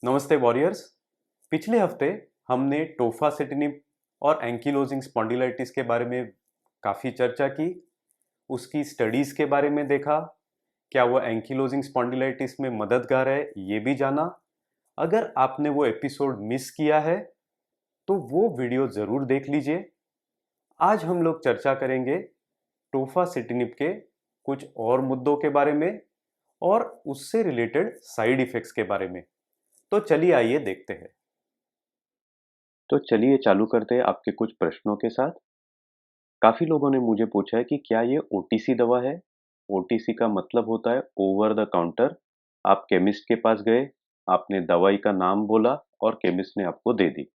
नमस्ते वॉरियर्स। पिछले हफ्ते हमने टोफासिटिनिब और एंकिलोजिंग स्पॉन्डिलाइटिस के बारे में काफ़ी चर्चा की। उसकी स्टडीज़ के बारे में देखा, क्या वो एंकिलोजिंग स्पॉन्डिलाइटिस में मददगार है ये भी जाना। अगर आपने वो एपिसोड मिस किया है तो वो वीडियो ज़रूर देख लीजिए। आज हम लोग चर्चा करेंगे टोफासिटिनिब के कुछ और मुद्दों के बारे में और उससे रिलेटेड साइड इफ़ेक्ट्स के बारे में। तो चलिए आइए देखते हैं। तो चलिए चालू करते हैं आपके कुछ प्रश्नों के साथ। काफ़ी लोगों ने मुझे पूछा है कि क्या ये ओटीसी दवा है? ओटीसी का मतलब होता है ओवर द काउंटर। आप केमिस्ट के पास गए, आपने दवाई का नाम बोला और केमिस्ट ने आपको दे दी।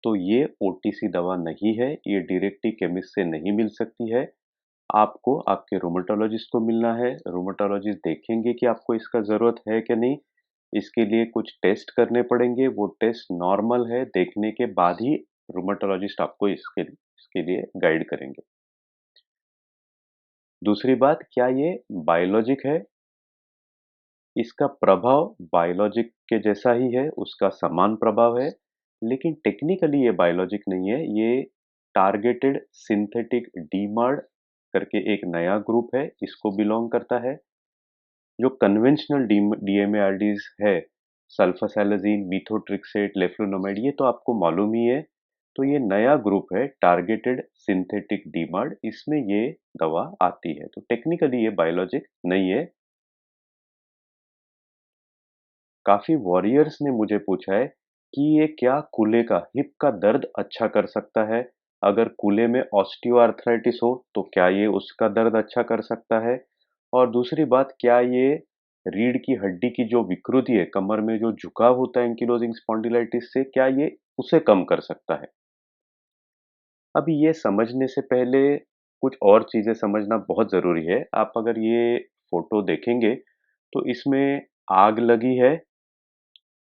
तो ये ओटीसी दवा नहीं है, ये डायरेक्टली केमिस्ट से नहीं मिल सकती है। आपको आपके रूमेटोलॉजिस्ट को मिलना है। रूमेटोलॉजिस्ट देखेंगे कि आपको इसका ज़रूरत है कि नहीं। इसके लिए कुछ टेस्ट करने पड़ेंगे, वो टेस्ट नॉर्मल है देखने के बाद ही रूमेटोलॉजिस्ट आपको इसके लिए गाइड करेंगे। दूसरी बात, क्या ये बायोलॉजिक है? इसका प्रभाव बायोलॉजिक के जैसा ही है, उसका समान प्रभाव है, लेकिन टेक्निकली ये बायोलॉजिक नहीं है। ये टारगेटेड सिंथेटिक डीमर्ड करके एक नया ग्रुप है, इसको बिलोंग करता है। जो कन्वेंशनल डीएमएआरडीज है, सल्फासैलाजीन, मीथोट्रिक्सेट, लेफ्लुनोमाइड, ये तो आपको मालूम ही है। तो ये नया ग्रुप है टारगेटेड सिंथेटिक डीमर्ड, इसमें ये दवा आती है। तो टेक्निकली ये बायोलॉजिक नहीं है। काफी वॉरियर्स ने मुझे पूछा है कि ये क्या कूल्हे का, हिप का दर्द अच्छा कर सकता है? अगर कूल्हे में ऑस्टियोआर्थराइटिस हो तो क्या ये उसका दर्द अच्छा कर सकता है? और दूसरी बात, क्या ये रीढ़ की हड्डी की जो विकृति है, कमर में जो झुकाव होता है एंकिलोजिंग स्पॉन्डिलाइटिस से, क्या ये उसे कम कर सकता है? अभी ये समझने से पहले कुछ और चीजें समझना बहुत जरूरी है। आप अगर ये फोटो देखेंगे तो इसमें आग लगी है,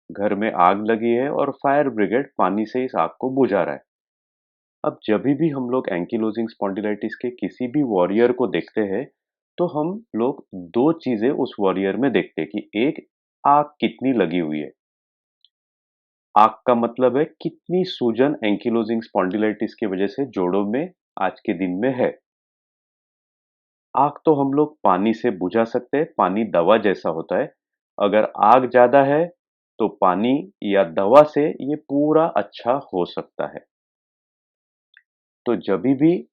घर में आग लगी है और फायर ब्रिगेड पानी से इस आग को बुझा रहा है। अब जब भी हम लोग एंकिलोजिंग स्पॉन्डिलाइटिस के किसी भी वॉरियर को देखते हैं तो हम लोग दो चीजें उस वॉरियर में देखते हैं कि एक, आग कितनी लगी हुई है। आग का मतलब है कितनी सूजन एंकिलोजिंग स्पॉन्डिलाइटिस की वजह से जोड़ों में आज के दिन में है। आग तो हम लोग पानी से बुझा सकते हैं, पानी दवा जैसा होता है। अगर आग ज्यादा है तो पानी या दवा से ये पूरा अच्छा हो सकता है। तो जब भी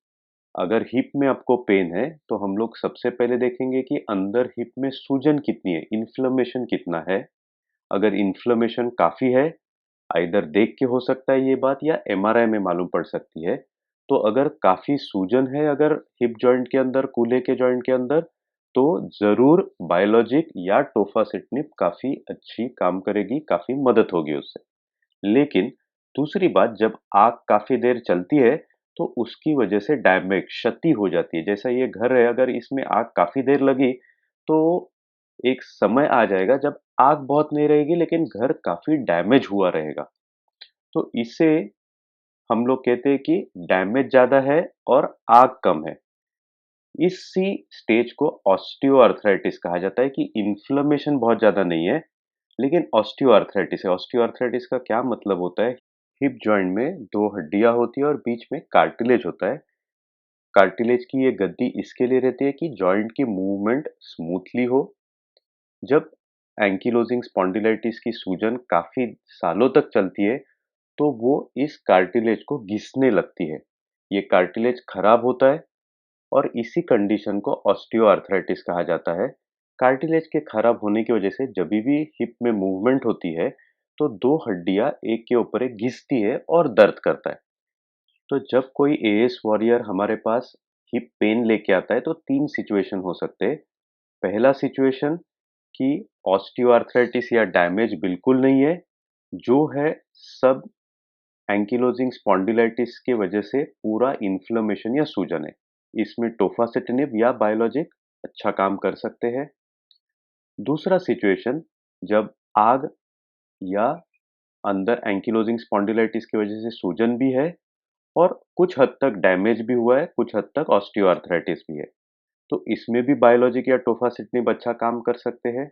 अगर हिप में आपको पेन है तो हम लोग सबसे पहले देखेंगे कि अंदर हिप में सूजन कितनी है, इन्फ्लेमेशन कितना है। अगर इन्फ्लेमेशन काफी है, आइदर देख के हो सकता है ये बात या एमआरआई में मालूम पड़ सकती है। तो अगर काफी सूजन है अगर हिप जॉइंट के अंदर, कूल्हे के जॉइंट के अंदर, तो जरूर बायोलॉजिक या टोफासिटिनिब काफी अच्छी काम करेगी, काफी मदद होगी उससे। लेकिन दूसरी बात, जब आग काफी देर चलती है तो उसकी वजह से डैमेज, क्षति हो जाती है। जैसा ये घर है, अगर इसमें आग काफी देर लगी तो एक समय आ जाएगा जब आग बहुत नहीं रहेगी लेकिन घर काफी डैमेज हुआ रहेगा। तो इसे हम लोग कहते हैं कि डैमेज ज्यादा है और आग कम है। इसी स्टेज को ऑस्टियोआर्थराइटिस कहा जाता है कि इन्फ्लेमेशन बहुत ज्यादा नहीं है लेकिन ऑस्टियोआर्थराइटिस है। ऑस्टियोआर्थराइटिस का क्या मतलब होता है? हिप जॉइंट में दो हड्डियां होती है और बीच में कार्टिलेज होता है। कार्टिलेज की ये गद्दी इसके लिए रहती है कि जॉइंट की मूवमेंट स्मूथली हो। जब एंकिलोजिंग स्पॉन्डिलाइटिस की सूजन काफी सालों तक चलती है तो वो इस कार्टिलेज को घिसने लगती है। ये कार्टिलेज खराब होता है और इसी कंडीशन को ऑस्टियोआर्थराइटिस कहा जाता है। कार्टिलेज के खराब होने की वजह से जब भी हिप में मूवमेंट होती है तो दो हड्डियां एक के ऊपर एक घिसती है और दर्द करता है। तो जब कोई एएस वॉरियर हमारे पास हिप पेन लेके आता है तो तीन सिचुएशन हो सकते हैं। पहला सिचुएशन कि ऑस्टियोआर्थराइटिस या डैमेज बिल्कुल नहीं है, जो है सब एंकिलोजिंग स्पॉन्डिलाइटिस की वजह से पूरा इन्फ्लेमेशन या सूजन है। इसमें टोफासिटिनिब या बायोलॉजिक अच्छा काम कर सकते हैं। दूसरा सिचुएशन, जब आग या अंदर एंकिलोजिंग स्पॉन्डिलाइटिस की वजह से सूजन भी है और कुछ हद तक डैमेज भी हुआ है, कुछ हद तक ऑस्टियोआर्थराइटिस भी है, तो इसमें भी बायोलॉजिक या टोफासिटिनिब अच्छा काम कर सकते हैं।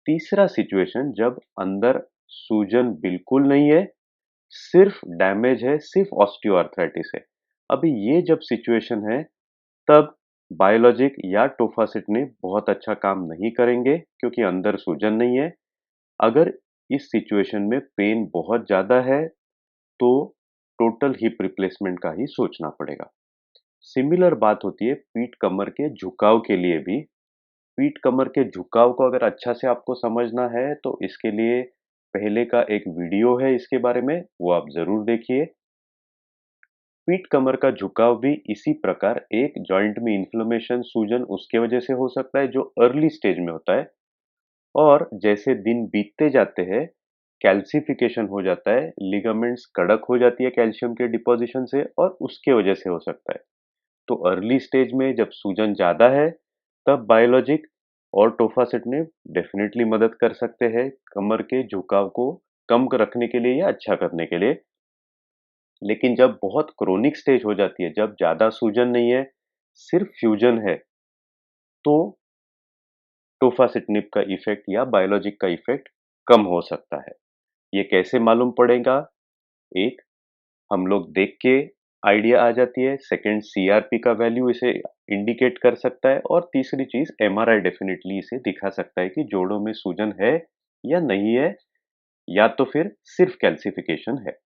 तीसरा सिचुएशन, जब अंदर सूजन बिल्कुल नहीं है, सिर्फ डैमेज है, सिर्फ ऑस्टियोआर्थराइटिस है। अभी ये जब सिचुएशन है, तब बायोलॉजिक या टोफासिटिनिब बहुत अच्छा काम नहीं करेंगे क्योंकि अंदर सूजन नहीं है। अगर इस सिचुएशन में पेन बहुत ज़्यादा है, तो टोटल हिप रिप्लेसमेंट का ही सोचना पड़ेगा। सिमिलर बात होती है पीठ कमर के झुकाव के लिए भी। पीठ कमर के झुकाव को अगर अच्छा से आपको समझना है तो इसके लिए पहले का एक वीडियो है इसके बारे में, वो आप ज़रूर देखिए। पीठ कमर का झुकाव भी इसी प्रकार एक जॉइंट में इन्फ्लेमेशन सूजन उसके वजह से हो सकता है जो अर्ली स्टेज में होता है, और जैसे दिन बीतते जाते हैं कैल्सिफिकेशन हो जाता है, लिगामेंट्स कड़क हो जाती है कैल्शियम के डिपोजिशन से, और उसके वजह से हो सकता है। तो अर्ली स्टेज में जब सूजन ज़्यादा है, तब बायोलॉजिक और टोफासिटिनिब डेफिनेटली मदद कर सकते हैं कमर के झुकाव को कम रखने के लिए या अच्छा करने के लिए। लेकिन जब बहुत क्रोनिक स्टेज हो जाती है, जब ज़्यादा सूजन नहीं है, सिर्फ फ्यूजन है, तो टोफासिटिनिब का इफ़ेक्ट या बायोलॉजिक का इफ़ेक्ट कम हो सकता है। ये कैसे मालूम पड़ेगा? एक, हम लोग देख के आइडिया आ जाती है। सेकंड, सीआरपी का वैल्यू इसे इंडिकेट कर सकता है, और तीसरी चीज एमआरआई डेफिनेटली इसे दिखा सकता है कि जोड़ों में सूजन है या नहीं है, या तो फिर सिर्फ कैल्सिफिकेशन है।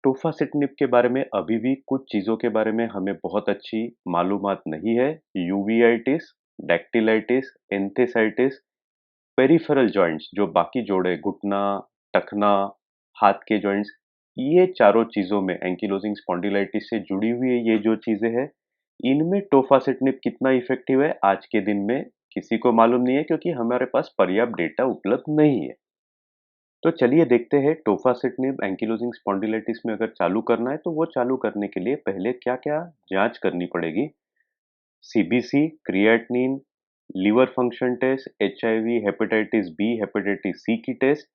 टोफासिटिनिब के बारे में अभी भी कुछ चीजों के बारे में हमें बहुत अच्छी मालूमात नहीं है। यूवीआइटिस, डैक्टिलाइटिस, एंथेसाइटिस, पेरिफेरल जॉइंट्स जो बाकी जोड़े घुटना, टखना, हाथ के जॉइंट्स, ये चारों चीजों में एंकिलोजिंग स्पॉन्डिलाइटिस से जुड़ी हुई ये जो चीजें हैं, इनमें टोफासिटिनिब कितना इफेक्टिव है आज के दिन में किसी को मालूम नहीं है क्योंकि हमारे पास पर्याप्त डेटा उपलब्ध नहीं है। तो चलिए देखते हैं टोफासिटिनिब एंकिलोजिंग स्पॉन्डिलाइटिस में अगर चालू करना है तो वो चालू करने के लिए पहले क्या-क्या जांच करनी पड़ेगी। CBC, creatinine, liver function test, HIV, hepatitis B, hepatitis C की टेस्ट,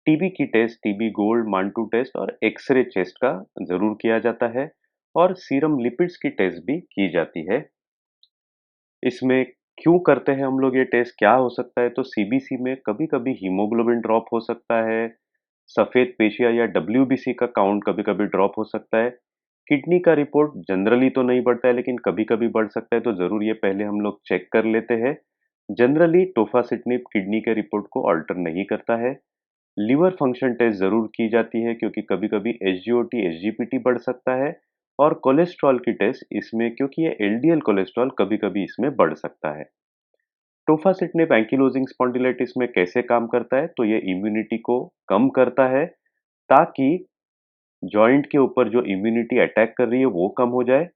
टीबी की test, TB gold, Mantoux test और एक्सरे चेस्ट का जरूर किया जाता है, और सीरम लिपिड्स की टेस्ट भी की जाती है। इसमें क्यों करते हैं हम लोग ये टेस्ट, क्या हो सकता है? तो सीबीसी में कभी-कभी हीमोग्लोबिन ड्रॉप हो सकता है, सफेद पेशिया या डब्ल्यूबीसी का काउंट कभी-कभी ड्रॉप हो सकता है। किडनी का रिपोर्ट जनरली तो नहीं बढ़ता है, लेकिन कभी-कभी बढ़ सकता है, तो ज़रूर ये पहले हम लोग चेक कर लेते हैं। जनरली टोफासिटिनिब किडनी के रिपोर्ट को अल्टर नहीं करता है। लिवर फंक्शन टेस्ट ज़रूर की जाती है क्योंकि कभी-कभी एसजीओटी, एसजीपीटी बढ़ सकता है, और कोलेस्ट्रॉल की टेस्ट इसमें क्योंकि ये एलडीएल कोलेस्ट्रॉल कभी-कभी इसमें बढ़ सकता है। टोफासिटिनिब एंकिलोजिंग स्पॉन्डिलाइटिस में कैसे काम करता है? तो ये इम्यूनिटी को कम करता है ताकि जॉइंट के ऊपर जो इम्यूनिटी अटैक कर रही है वो कम हो जाए।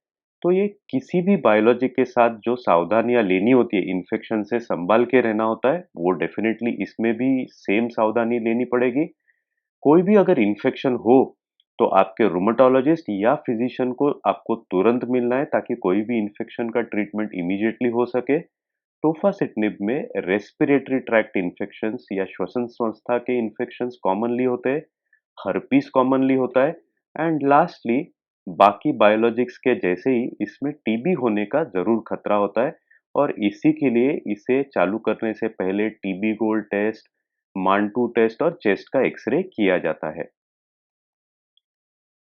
तो ये किसी भी बायोलॉजिक के साथ जो सावधानियां लेनी होती है, इन्फेक्शन से संभाल के रहना होता है, वो डेफिनेटली इसमें भी सेम सावधानी लेनी पड़ेगी। कोई भी अगर इन्फेक्शन हो तो आपके रूमेटोलॉजिस्ट या फिजिशियन को आपको तुरंत मिलना है ताकि कोई भी इन्फेक्शन का ट्रीटमेंट इमीडिएटली हो सके। टोफासिटिनिब में रेस्पिरेटरी ट्रैक्ट इन्फेक्शंस या श्वसन संस्था के इन्फेक्शंस कॉमनली होते हैं, हर्पीस कॉमनली होता है, एंड लास्टली बाकी बायोलॉजिक्स के जैसे ही इसमें टीबी होने का जरूर खतरा होता है, और इसी के लिए इसे चालू करने से पहले टीबी गोल्ड टेस्ट, मांटू टेस्ट और चेस्ट का एक्सरे किया जाता है।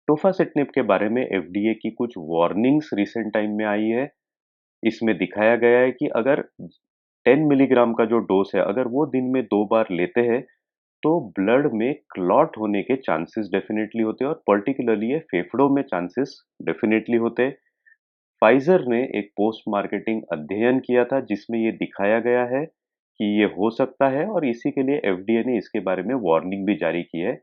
टोफासिटिनिब के बारे में एफडीए की कुछ वार्निंग्स रिसेंट टाइम में आई है। इसमें दिखाया गया है कि अगर 10 मिलीग्राम का जो डोज है, अगर वो दिन में 2 बार लेते हैं, तो ब्लड में क्लॉट होने के चांसेस डेफिनेटली होते हैं, और पर्टिकुलरली ये फेफड़ों में चांसेस डेफिनेटली होते हैं। फाइजर ने एक पोस्ट मार्केटिंग अध्ययन किया था जिसमें ये दिखाया गया है कि ये हो सकता है, और इसी के लिए एफडीए ने इसके बारे में वार्निंग भी जारी की है।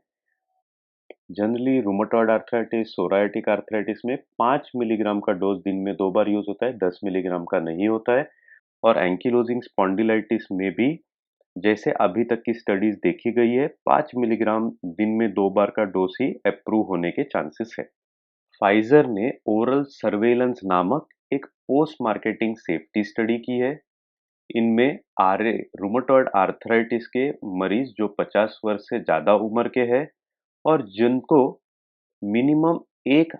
जनरली रूमेटॉइड आर्थराइटिस, सोरायाटिक आर्थराइटिस में 5 मिलीग्राम का डोज दिन में 2 बार यूज होता है, 10 मिलीग्राम का नहीं होता है। और एंकिलोजिंग स्पॉन्डिलाइटिस में भी जैसे अभी तक की स्टडीज देखी गई है, 5 मिलीग्राम दिन में 2 बार का डोज ही अप्रूव होने के चांसेस है। फाइजर ने ओरल सर्वेलेंस नामक एक पोस्ट मार्केटिंग सेफ्टी स्टडी की है। इनमें आरए रूमेटॉइड आर्थराइटिस के मरीज जो 50 वर्ष से ज़्यादा उम्र के हैं, और जिनको मिनिमम एक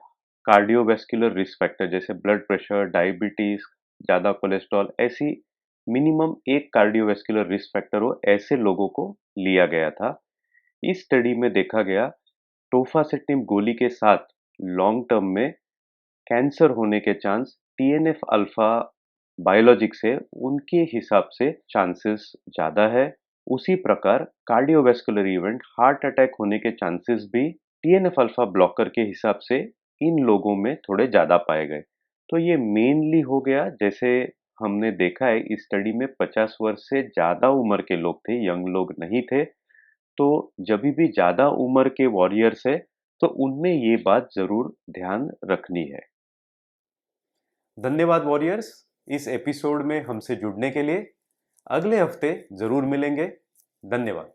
कार्डियोवैस्कुलर रिस्क फैक्टर जैसे ब्लड प्रेशर, डायबिटीज, ज़्यादा कोलेस्ट्रॉल, ऐसी मिनिमम एक कार्डियोवैस्कुलर रिस्क फैक्टर हो ऐसे लोगों को लिया गया था। इस स्टडी में देखा गया टोफासेटिन गोली के साथ लॉन्ग टर्म में कैंसर होने के चांस टीएनएफ अल्फा बायोलॉजिक से उनके हिसाब से चांसेस ज़्यादा है। उसी प्रकार कार्डियोवैस्कुलर इवेंट हार्ट अटैक होने के चांसेस भी टीएनएफ अल्फा ब्लॉकर के हिसाब से इन लोगों में थोड़े ज़्यादा पाए गए। तो ये मेनली हो गया, जैसे हमने देखा है इस स्टडी में 50 वर्ष से ज़्यादा उम्र के लोग थे, यंग लोग नहीं थे। तो जब भी ज़्यादा उम्र के वॉरियर्स है तो उनमें ये बात ज़रूर ध्यान रखनी है। धन्यवाद वॉरियर्स, इस एपिसोड में हमसे जुड़ने के लिए। अगले हफ्ते जरूर मिलेंगे। धन्यवाद।